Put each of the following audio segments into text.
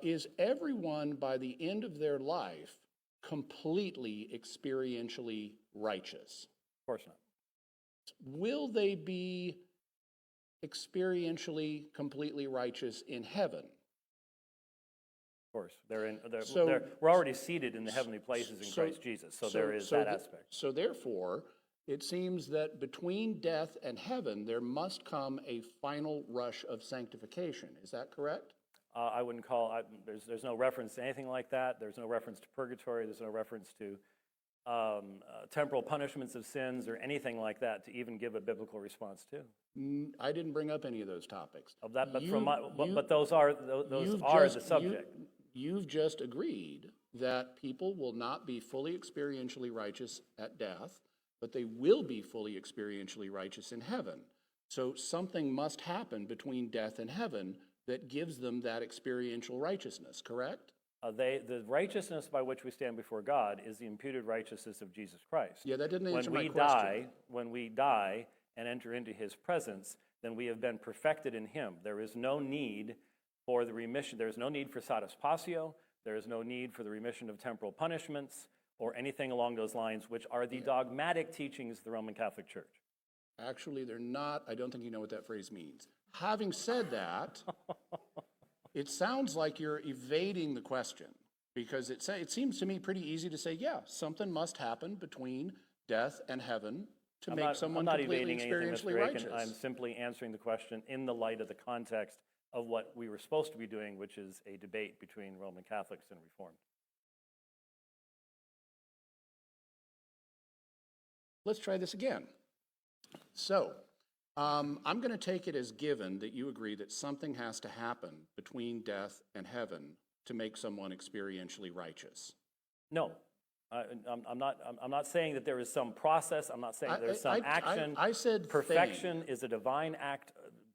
is everyone by the end of their life completely experientially righteous? Of course not. Will they be experientially completely righteous in heaven? Of course, we're So- already seated in the heavenly places in Christ Jesus, so there is that aspect. So therefore, it seems that between death and heaven, there must come a final rush of sanctification. Is that correct? I wouldn't call, there's no reference to anything like that. There's no reference to purgatory. There's no reference to temporal punishments of sins or anything like that to even give a biblical response to. I didn't bring up any of those topics. Of that, but those are the subject. You've just agreed that people will not be fully experientially righteous at death, but they will be fully experientially righteous in heaven. So something must happen between death and heaven that gives them that experiential righteousness, correct? The righteousness by which we stand before God is the imputed righteousness of Jesus Christ. Yeah, that didn't answer my question. When we die and enter into his presence, then we have been perfected in him. There is no need for the remission. There is no need for satis patio. There is no need for the remission of temporal punishments or anything along those lines, which are the dogmatic teachings of the Roman Catholic Church. Actually, they're not. I don't think you know what that phrase means. Having said that, it sounds like you're evading the question, because it seems to me pretty easy to say, yeah, something must happen between death and heaven to make someone completely experientially righteous. I'm simply answering the question in the light of the context of what we were supposed to be doing, which is a debate between Roman Catholics and Reformed. Let's try this again. So, I'm going to take it as given that you agree that something has to happen between death and heaven to make someone experientially righteous. No, I'm not saying that there is some process. I'm not saying there's some action. I said perfection is a divine act.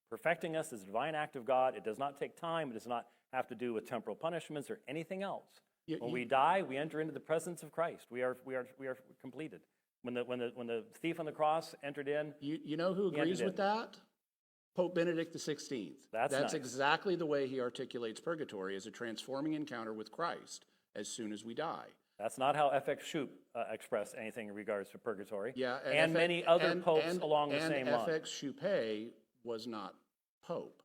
Perfecting us is a divine act of God. It does not take time. It does not have to do with temporal punishments or anything else. When we die, we enter into the presence of Christ. We are completed. When the thief on the cross entered in, you know who agrees with that? Pope Benedict XVI. That's nice. Exactly the way he articulates purgatory, as a transforming encounter with Christ as soon as we die. That's not how F.X. Shoup expressed anything in regards to purgatory. Yeah, and many other popes along the same line. F.X. Shoup was not Pope.